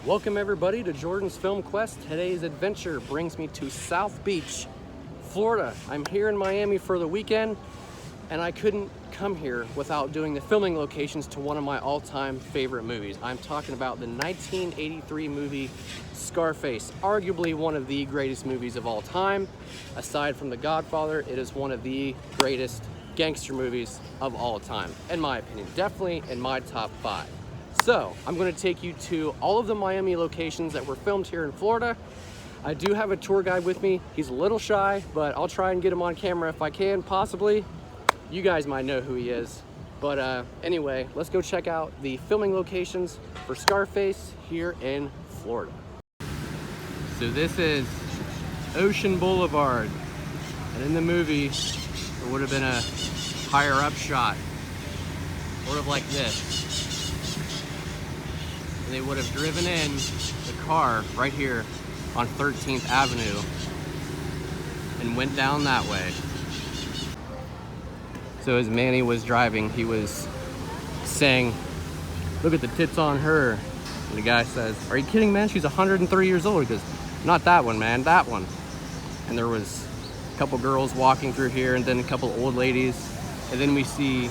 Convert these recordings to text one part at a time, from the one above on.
Welcome everybody to Jordan's Film Quest. Today's adventure brings me to South Beach, Florida. I'm here in Miami for the weekend, and I couldn't come here without doing the filming locations to one of my all-time favorite movies. I'm talking about the 1983 movie Scarface, arguably one of the greatest movies of all time. Aside from The Godfather, it is one of the greatest gangster movies of all time, in my opinion. Definitely in my top 5. So, I'm going to take you to all of the Miami locations that were filmed here in Florida. I do have a tour guide with me. He's a little shy, but I'll try and get him on camera if I can, possibly. You guys might know who he is. But anyway, let's go check out the filming locations for Scarface here in Florida. So this is Ocean Boulevard. And in the movie, there would have been a higher up shot, sort of like this. They would have driven in the car right here on 13th Avenue and went down that way. So as Manny was driving, he was saying, "Look at the tits on her." And the guy says, "Are you kidding, man? She's 103 years old." He goes, "Not that one, man, that one." And there was a couple girls walking through here and then a couple old ladies. And then we see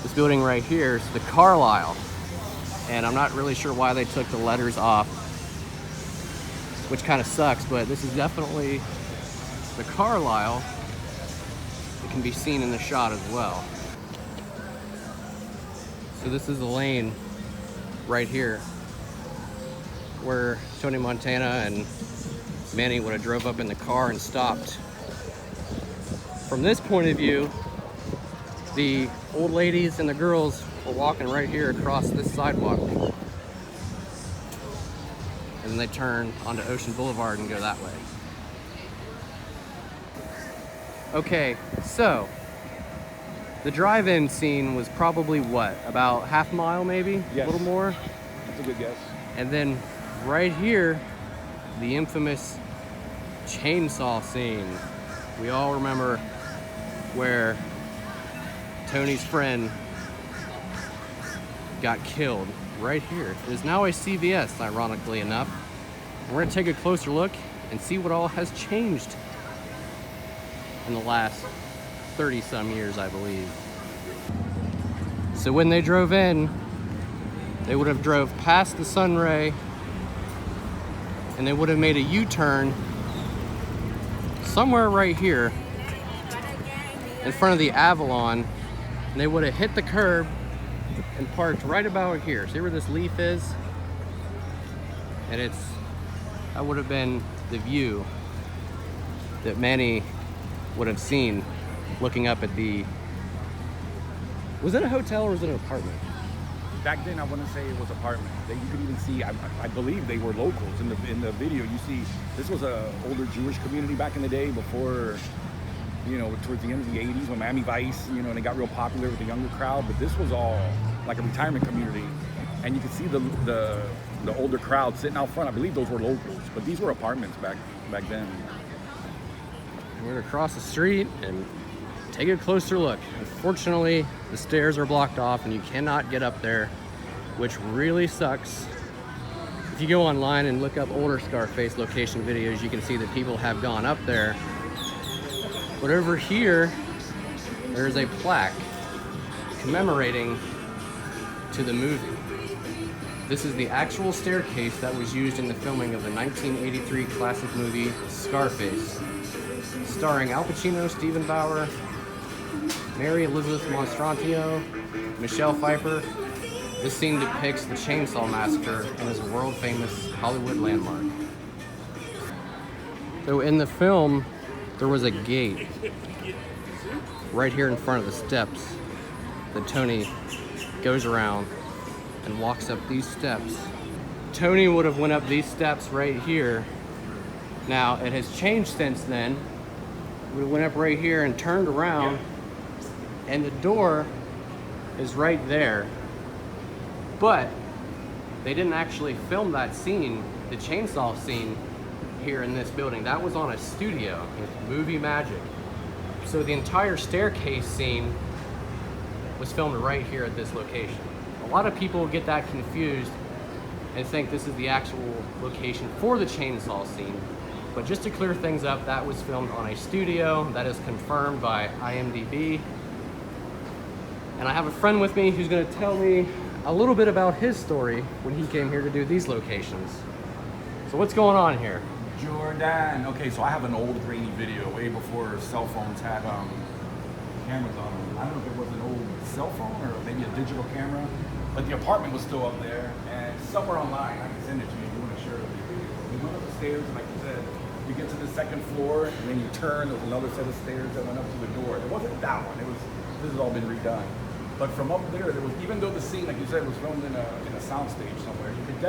this building right here, it's the Carlisle. And I'm not really sure why they took the letters off, which kind of sucks, but this is definitely the Carlisle. It can be seen in the shot as well. So this is the lane right here where Tony Montana and Manny would have drove up in the car and stopped. From this point of view, the old ladies and the girls were walking right here across this sidewalk. And then they turn onto Ocean Boulevard and go that way. Okay, so the drive-in scene was probably what? About half a mile maybe? Yes. A little more? That's a good guess. And then right here, the infamous chainsaw scene. We all remember where Tony's friend got killed right here. It is now a CVS, ironically enough. We're gonna take a closer look and see what all has changed in the last 30 some years, I believe. So when they drove in, they would have drove past the Sunray and they would have made a U-turn somewhere right here in front of the Avalon, and they would have hit the curb and parked right about here. See where this leaf is? And that would have been the view that Manny would have seen looking up at the, was it a hotel or was it an apartment? Back then, I wouldn't say it was apartment. You could even see, I believe they were locals in the video. You see, this was a older Jewish community back in the day before, you know, towards the end of the 80s when Miami Vice, you know, and it got real popular with the younger crowd. But this was all like a retirement community, and you could see the older crowd sitting out front. I believe those were locals, but these were apartments back then. We're gonna cross the street and take a closer look. Unfortunately, the stairs are blocked off and you cannot get up there, which really sucks. If you go online and look up older Scarface location videos, you can see that people have gone up there. But over here, there's a plaque commemorating to the movie. This is the actual staircase that was used in the filming of the 1983 classic movie Scarface, starring Al Pacino, Steven Bauer, Mary Elizabeth Mastrantonio, Michelle Pfeiffer. This scene depicts the Chainsaw Massacre and is a world-famous Hollywood landmark. So in the film, there was a gate right here in front of the steps that Tony goes around and walks up these steps. Tony would have went up these steps right here. Now, it has changed since then. We went up right here and turned around, and the door is right there. But they didn't actually film that scene, the chainsaw scene, here in this building. That was on a studio with movie magic. So the entire staircase scene was filmed right here at this location. A lot of people get that confused and think this is the actual location for the chainsaw scene. But just to clear things up, that was filmed on a studio. That is confirmed by IMDb. And I have a friend with me who's gonna tell me a little bit about his story when he came here to do these locations. So what's going on here? Jordan. Okay, so I have an old grainy video way before cell phones had cameras on them. I don't know if it was an old cell phone or maybe a digital camera, but the apartment was still up there. And somewhere online, I can send it to you if you want to share it with you. We went up the stairs, and like you said, you get to the second floor, and then you turn. There was another set of stairs that went up to the door. It wasn't that one. It was. This has all been redone. But from up there was, even though the scene, like you said, was filmed in a soundstage somewhere, you could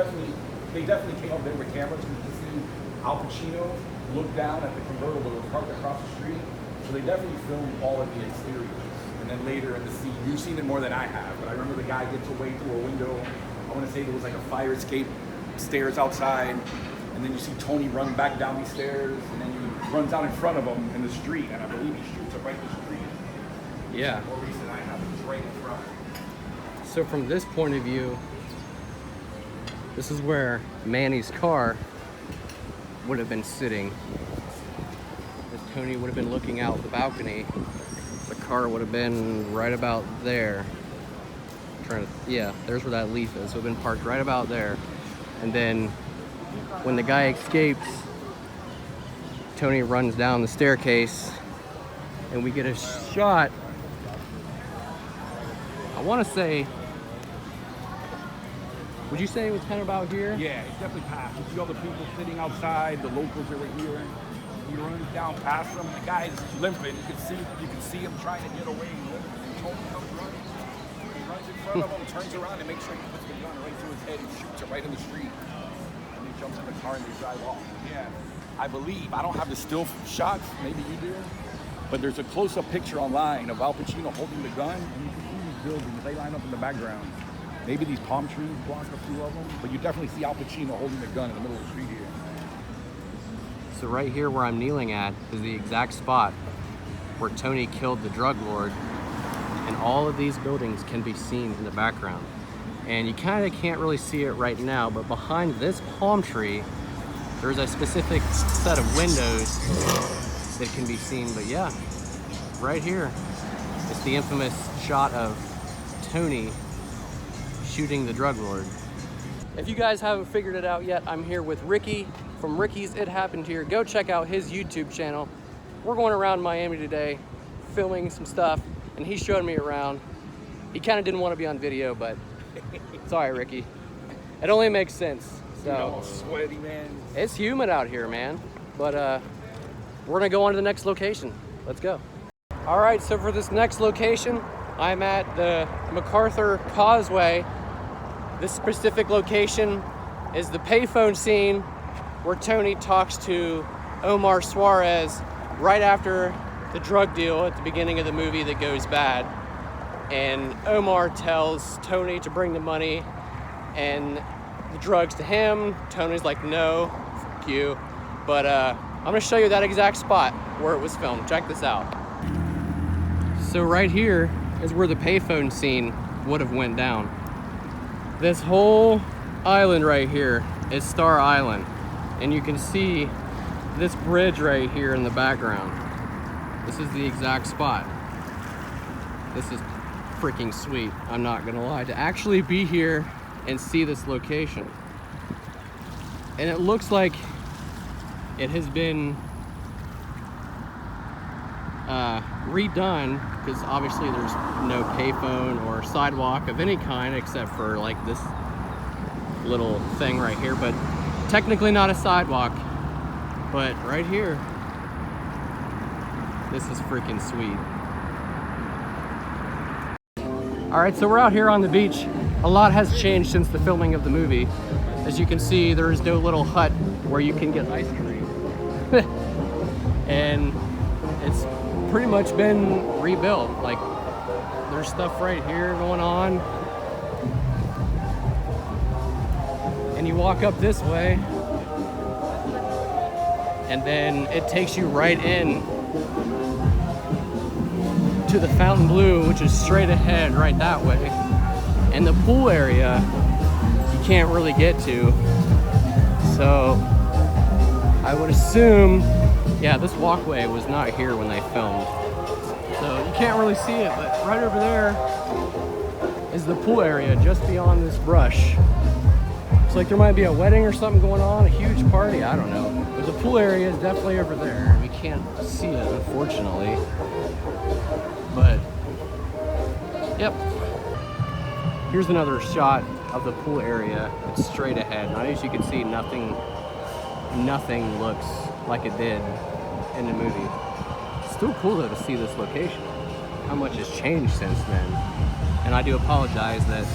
they definitely came up there with cameras. You could see Al Pacino look down at the convertible that was parked across the street. So they definitely filmed all of the exteriors. And then later in the scene, you've seen it more than I have, but I remember the guy gets away through a window. I want to say there was like a fire escape stairs outside. And then you see Tony run back down these stairs, and then he runs out in front of him in the street, and I believe he shoots it right in the street. Yeah. More recent I have, it's right in front. So from this point of view, this is where Manny's car would have been sitting. As Tony would have been looking out the balcony, the car would have been right about there. Yeah, there's where that leaf is. So it would have been parked right about there. And then when the guy escapes, Tony runs down the staircase, and we get a shot. I want to say, would you say it was kind of about here? Yeah, it's definitely past. You see all the people sitting outside, the locals that were here. He runs down past them. The guy's limping. You can see him trying to get away. And Tony comes running. He runs in front of him, turns around, and makes sure he puts the gun right through his head and shoots it right in the street. And he jumps in the car and they drive off. Yeah, I believe. I don't have the still shots. Maybe you do. But there's a close-up picture online of Al Pacino holding the gun, and you can see these buildings. They line up in the background. Maybe these palm trees block a few of them, but you definitely see Al Pacino holding the gun in the middle of the street here. So right here where I'm kneeling at is the exact spot where Tony killed the drug lord, and all of these buildings can be seen in the background. And you kind of can't really see it right now, but behind this palm tree, there's a specific set of windows that can be seen. But yeah, right here, it's the infamous shot of Tony shooting the drug lord. If you guys haven't figured it out yet, I'm here with Ricky from Ricky's It Happened Here. Go check out his YouTube channel. We're going around Miami today, filming some stuff, and he's showing me around. He kind of didn't want to be on video, but it's all right, Ricky. It only makes sense. So, you know, sweaty, man. It's humid out here, man. But we're gonna go on to the next location. Let's go. All right, so for this next location, I'm at the MacArthur Causeway. This specific location is the payphone scene where Tony talks to Omar Suarez right after the drug deal at the beginning of the movie that goes bad. And Omar tells Tony to bring the money and the drugs to him. Tony's like, no, fuck you. But I'm gonna show you that exact spot where it was filmed. Check this out. So right here is where the payphone scene would have went down. This whole island right here is Star Island. And you can see this bridge right here in the background. This is the exact spot. This is freaking sweet, I'm not gonna lie, to actually be here and see this location. And it looks like it has been redone, because obviously there's no payphone or sidewalk of any kind except for like this little thing right here, but technically not a sidewalk. But right here, this is freaking sweet. All right, so we're out here on the beach. A lot has changed since the filming of the movie. As you can see, there is no little hut where you can get ice cream. And it's pretty much been rebuilt. Like, there's stuff right here going on. And you walk up this way, and then it takes you right in to the Fontainebleau, which is straight ahead right that way. And the pool area, you can't really get to. So I would assume, yeah, this walkway was not here when they filmed. So you can't really see it, but right over there is the pool area just beyond this brush. Looks like there might be a wedding or something going on, a huge party, I don't know. But the pool area is definitely over there. We can't see it, unfortunately. But, yep. Here's another shot of the pool area. It's straight ahead. And as you can see, nothing looks like it did in the movie. It's still cool though to see this location. How much has changed since then. And I do apologize that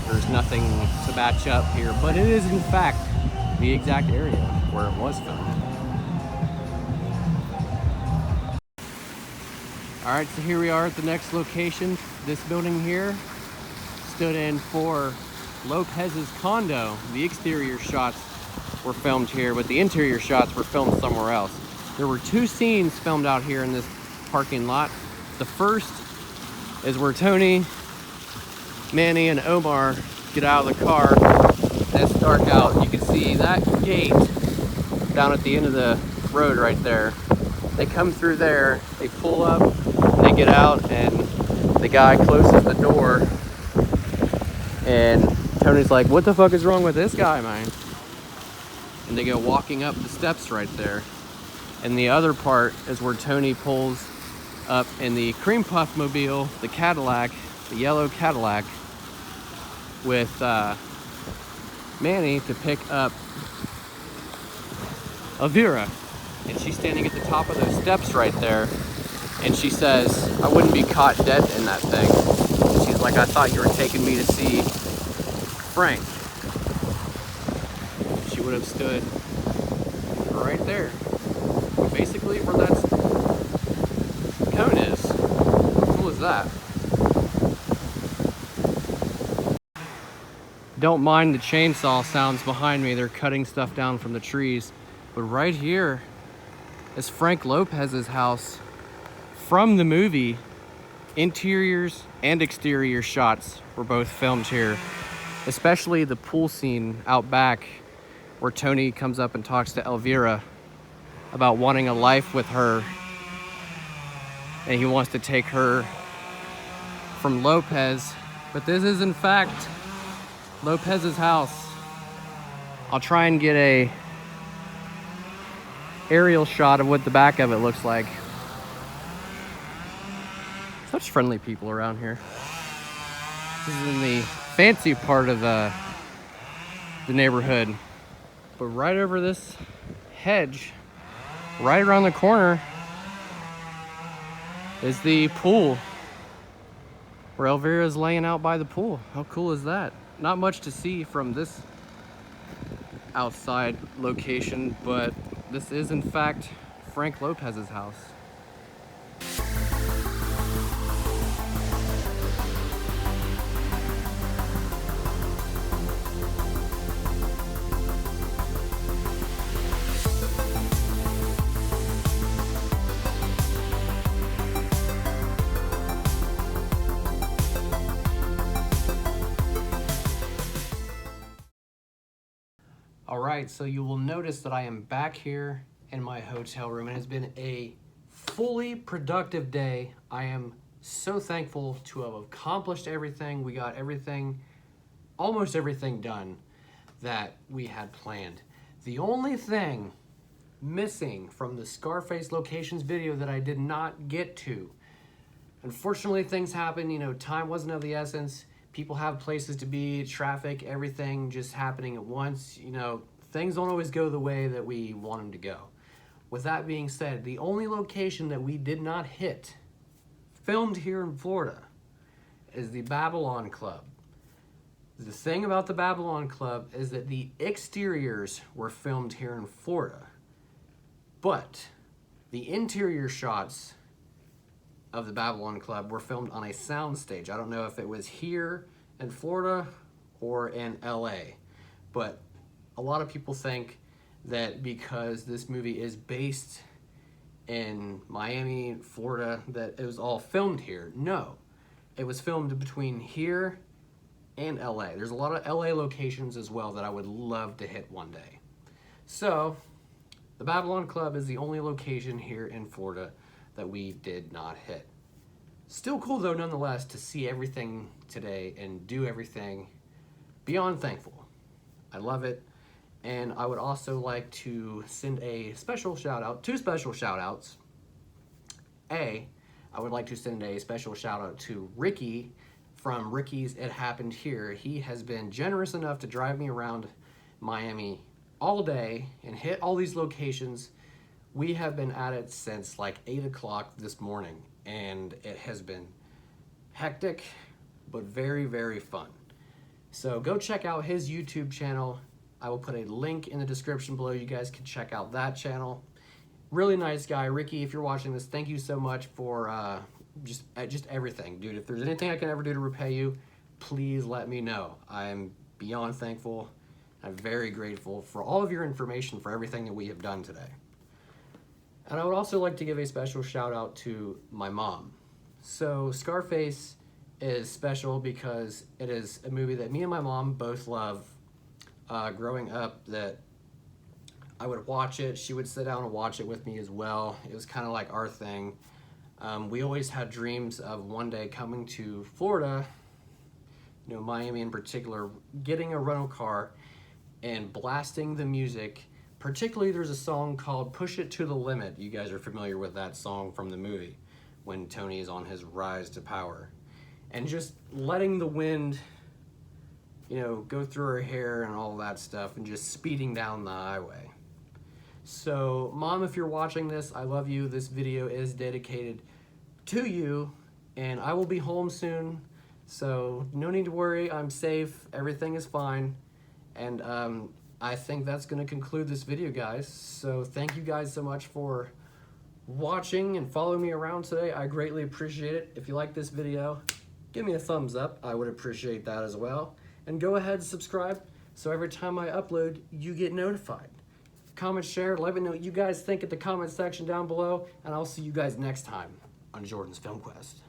there's nothing to match up here, but it is in fact the exact area where it was filmed. All right, so here we are at the next location. This building here stood in for Lopez's condo. The exterior shots were filmed here, but the interior shots were filmed somewhere else. There were 2 scenes filmed out here in this parking lot. The first is where Tony, Manny, and Omar get out of the car. And it's dark out. You can see that gate down at the end of the road right there. They come through there, they pull up, and they get out, and the guy closes the door. And Tony's like, what the fuck is wrong with this guy, man? And they go walking up the steps right there. And the other part is where Tony pulls up in the cream puff mobile, the Cadillac, the yellow Cadillac, with Manny to pick up Elvira. And she's standing at the top of those steps right there. And she says, I wouldn't be caught dead in that thing. And she's like, I thought you were taking me to see Frank. She would have stood right there. Basically where that cone is. How cool is that? Don't mind the chainsaw sounds behind me. They're cutting stuff down from the trees. But right here is Frank Lopez's house from the movie. Interiors and exterior shots were both filmed here, especially the pool scene out back where Tony comes up and talks to Elvira about wanting a life with her, and he wants to take her from Lopez. But this is in fact Lopez's house. I'll try and get a aerial shot of what the back of it looks like. Such friendly people around here. This is in the fancy part of the neighborhood. But right over this hedge, right around the corner, is the pool where Elvira's laying out by the pool. How cool is that? Not much to see from this outside location, but this is in fact Frank Lopez's house. All right, so you will notice that I am back here in my hotel room. It has been a fully productive day. I am so thankful to have accomplished everything. We got everything, almost everything done that we had planned. The only thing missing from the Scarface locations video that I did not get to, unfortunately things happen, you know, time wasn't of the essence. People have places to be, traffic, everything just happening at once. You know, things don't always go the way that we want them to go. With that being said, the only location that we did not hit, filmed here in Florida, is the Babylon Club. The thing about the Babylon Club is that the exteriors were filmed here in Florida, but the interior shots of the Babylon Club were filmed on a soundstage. I don't know if it was here in Florida or in LA, but a lot of people think that because this movie is based in Miami, Florida, that it was all filmed here. No, it was filmed between here and LA. There's a lot of LA locations as well that I would love to hit one day. So, the Babylon Club is the only location here in Florida that we did not hit. Still cool though, nonetheless, to see everything today and do everything. Beyond thankful. I love it. And I would also like to send a special shout out, two special shout outs. I would like to send a special shout out to Ricky from Ricky's It Happened Here. He has been generous enough to drive me around Miami all day and hit all these locations. We have been at it since like 8 o'clock this morning, and it has been hectic, but very, very fun. So go check out his YouTube channel. I will put a link in the description below. You guys can check out that channel. Really nice guy. Ricky, if you're watching this, thank you so much for just everything. Dude, if there's anything I can ever do to repay you, please let me know. I'm beyond thankful. I'm very grateful for all of your information, for everything that we have done today. And I would also like to give a special shout out to my mom. So Scarface is special because it is a movie that me and my mom both love. Growing up, that I would watch it. She would sit down and watch it with me as well. It was kind of like our thing. We always had dreams of one day coming to Florida, you know, Miami in particular, getting a rental car and blasting the music. Particularly, there's a song called Push It to the Limit. You guys are familiar with that song from the movie when Tony is on his rise to power. And just letting the wind, you know, go through her hair and all that stuff and just speeding down the highway. So, Mom, if you're watching this, I love you. This video is dedicated to you, and I will be home soon. So, no need to worry. I'm safe. Everything is fine. And I think that's going to conclude this video, guys. So, thank you guys so much for watching and following me around today. I greatly appreciate it. If you like this video, give me a thumbs up. I would appreciate that as well. And go ahead and subscribe so every time I upload, you get notified. Comment, share, let me know what you guys think at the comment section down below, and I'll see you guys next time on Jordan's Film Quest.